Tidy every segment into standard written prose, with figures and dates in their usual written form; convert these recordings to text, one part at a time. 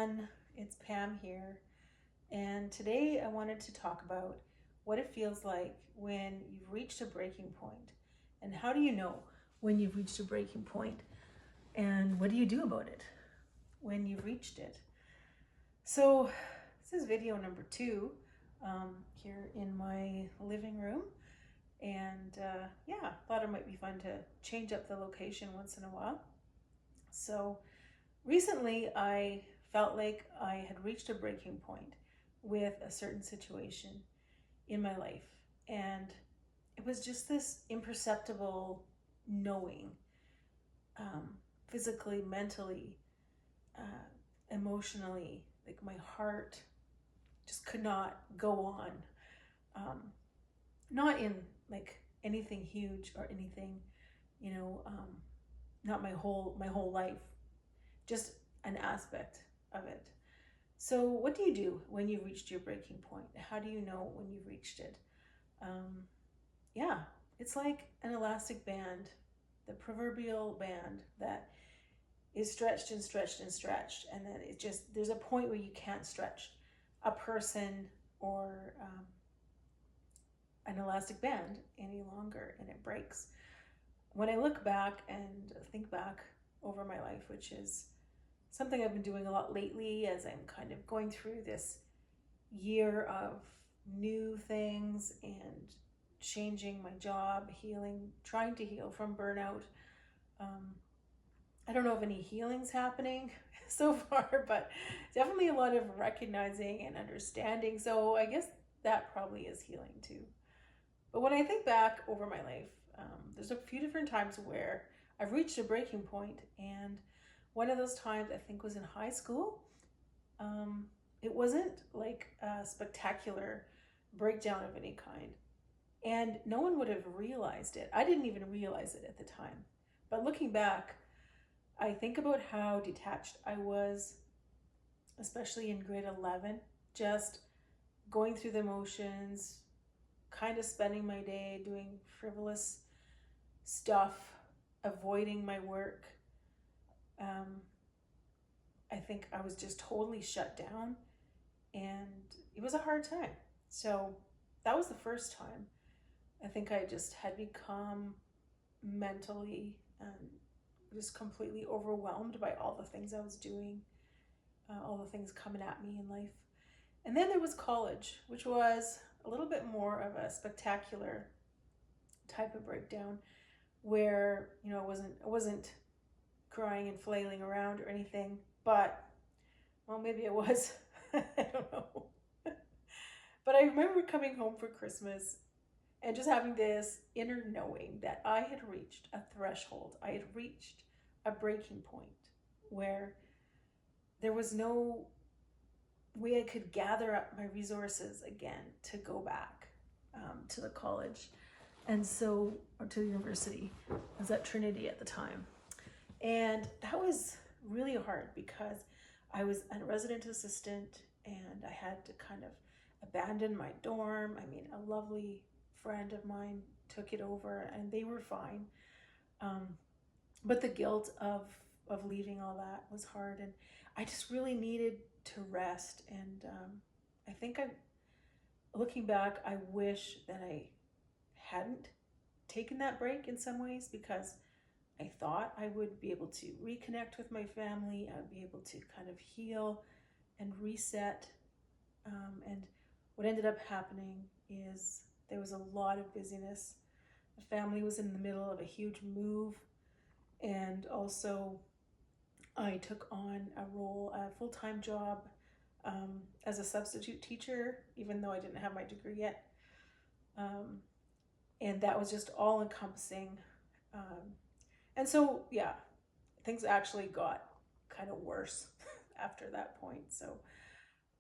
everyone, it's Pam here, and today I wanted to talk about what it feels like when you've reached a breaking point, and how do you know when you've reached a breaking point, and what do you do about it when you've reached it. So, this is video number two here in my living room, and yeah, thought it might be fun to change up the location once in a while. So, recently, I felt like I had reached a breaking point with a certain situation in my life. And it was just this imperceptible knowing, um, physically, mentally, emotionally, like my heart just could not go on. Um, Not in like anything huge or anything, you know, not my whole life, just an aspect of it. So, what do you do when you've reached your breaking point? How do you know when you've reached it? Um, yeah, it's like an elastic band, the proverbial band that is stretched and stretched and stretched, and then there's a point where you can't stretch a person or an elastic band any longer, and it breaks. When I look back and think back over my life, which is something I've been doing a lot lately as I'm kind of going through this year of new things and changing my job, healing, trying to heal from burnout. Um, I don't know if any healing's happening so far, but definitely a lot of recognizing and understanding. So I guess that probably is healing too. But when I think back over my life, there's a few different times where I've reached a breaking point, and one of those times I think was in high school. Um, it wasn't like a spectacular breakdown of any kind, and no one would have realized it. I didn't even realize it at the time. But looking back, I think about how detached I was, especially in grade 11, just going through the motions, kind of spending my day doing frivolous stuff, avoiding my work. Um, I think I was just totally shut down, and it was a hard time. So that was the first time. I think I just had become mentally just completely overwhelmed by all the things I was doing, all the things coming at me in life. And then there was college, which was a little bit more of a spectacular type of breakdown, where I wasn't crying and flailing around or anything, but well, maybe it was. I don't know. But I remember coming home for Christmas and just having this inner knowing that I had reached a threshold. I had reached a breaking point where there was no way I could gather up my resources again to go back to the college. And so, or to the university. I was at Trinity at the time. And that was really hard because I was a resident assistant and I had to kind of abandon my dorm. I mean, a lovely friend of mine took it over and they were fine. Um, but the guilt of leaving all that was hard, and I just really needed to rest. And I think looking back, I wish that I hadn't taken that break in some ways, because I thought I would be able to reconnect with my family. I would be able to kind of heal and reset. And what ended up happening is there was a lot of busyness. The family was in the middle of a huge move, and also I took on a full-time job as a substitute teacher, even though I didn't have my degree yet. Um, and that was just all encompassing. Um, and so, yeah, things actually got kind of worse after that point. So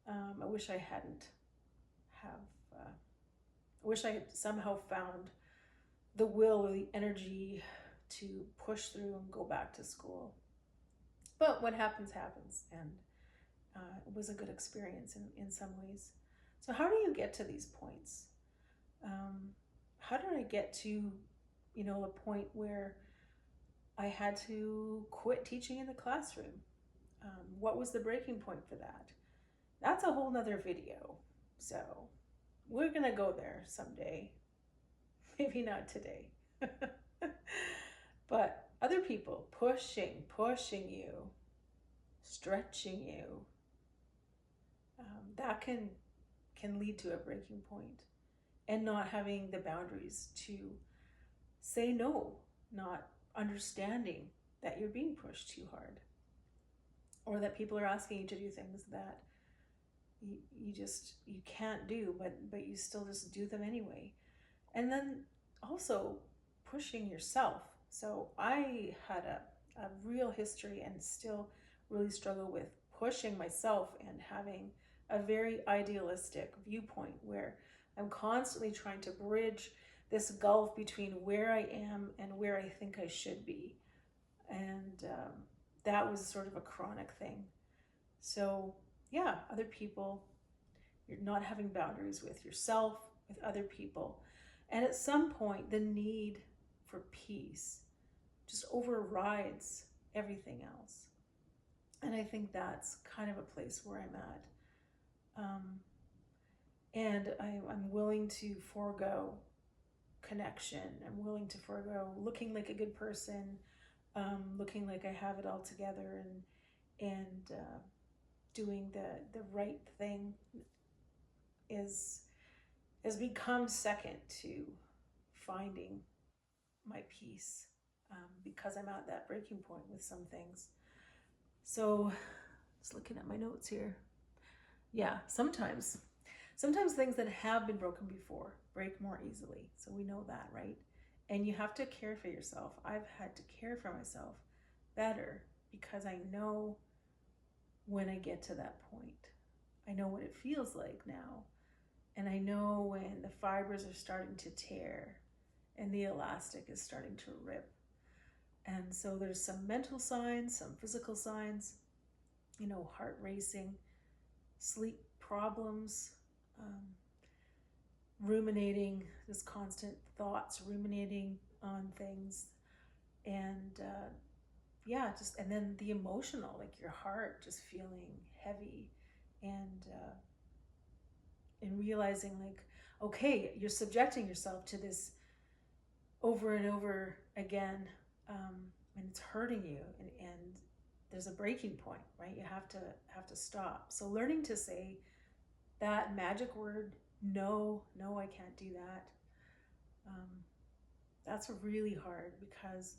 I wish I hadn't have. I wish I had somehow found the will or the energy to push through and go back to school. But what happens, happens. And it was a good experience in some ways. So, how do you get to these points? How did I get to, a point where I had to quit teaching in the classroom? What was the breaking point for that? That's a whole nother video. So we're going to go there someday. Maybe not today. But other people pushing you, stretching you, that can lead to a breaking point, and not having the boundaries to say no, not understanding that you're being pushed too hard, or that people are asking you to do things that you can't do, but you still just do them anyway. And then also pushing yourself. So I had a real history and still really struggle with pushing myself and having a very idealistic viewpoint where I'm constantly trying to bridge this gulf between where I am and where I think I should be. And that was sort of a chronic thing. So yeah, other people, you're not having boundaries with yourself, with other people. And at some point, the need for peace just overrides everything else. And I think that's kind of a place where I'm at. And I'm willing to forego connection. I'm willing to forego looking like a good person, looking like I have it all together, and doing the right thing has become second to finding my peace, because I'm at that breaking point with some things. So just looking at my notes here. Yeah, sometimes things that have been broken before break more easily. So we know that, right? And you have to care for yourself. I've had to care for myself better because I know when I get to that point. I know what it feels like now. And I know when the fibers are starting to tear and the elastic is starting to rip. And so there's some mental signs, some physical signs, heart racing, sleep problems, ruminating, just constant thoughts, ruminating on things. And and then the emotional, like your heart just feeling heavy, and realizing like, okay, you're subjecting yourself to this over and over again, and it's hurting you, and there's a breaking point, right? You have to stop. So learning to say that magic word, no, I can't do that. That's really hard because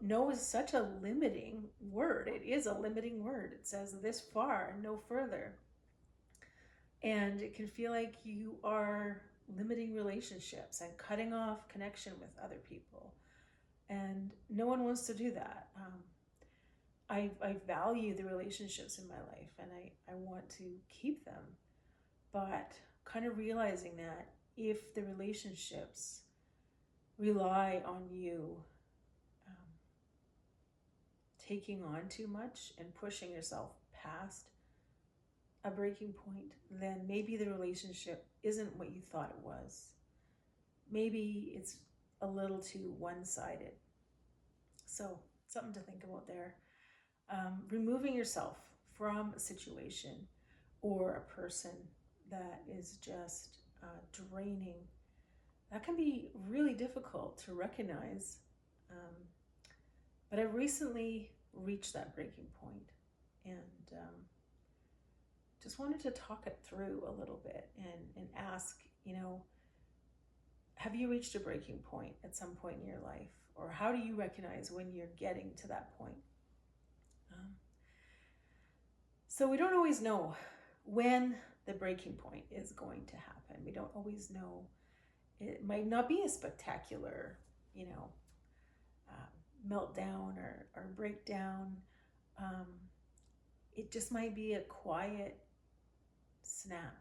no is such a limiting word. It is a limiting word. It says this far and no further. And it can feel like you are limiting relationships and cutting off connection with other people. And no one wants to do that. I value the relationships in my life, and I want to keep them. But kind of realizing that if the relationships rely on you taking on too much and pushing yourself past a breaking point, then maybe the relationship isn't what you thought it was. Maybe it's a little too one-sided. So something to think about there. Removing yourself from a situation or a person that is just draining, that can be really difficult to recognize. But I recently reached that breaking point, and just wanted to talk it through a little bit and ask, have you reached a breaking point at some point in your life? Or how do you recognize when you're getting to that point? So we don't always know when the breaking point is going to happen. We don't always know. It might not be a spectacular, meltdown or breakdown. It just might be a quiet snap,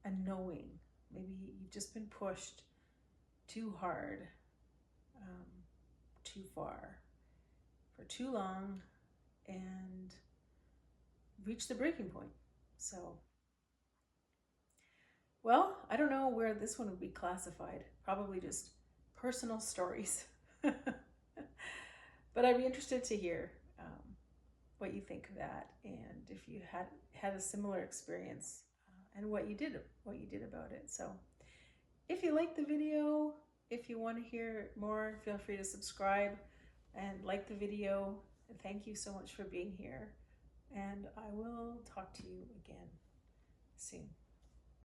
a knowing. Maybe you've just been pushed too hard, too far, for too long, and reached the breaking point. So, well, I don't know where this one would be classified. Probably just personal stories. But I'd be interested to hear what you think of that, and if you had a similar experience, and what you did about it. So if you like the video, if you want to hear more, feel free to subscribe and like the video. And thank you so much for being here. And I will talk to you again soon.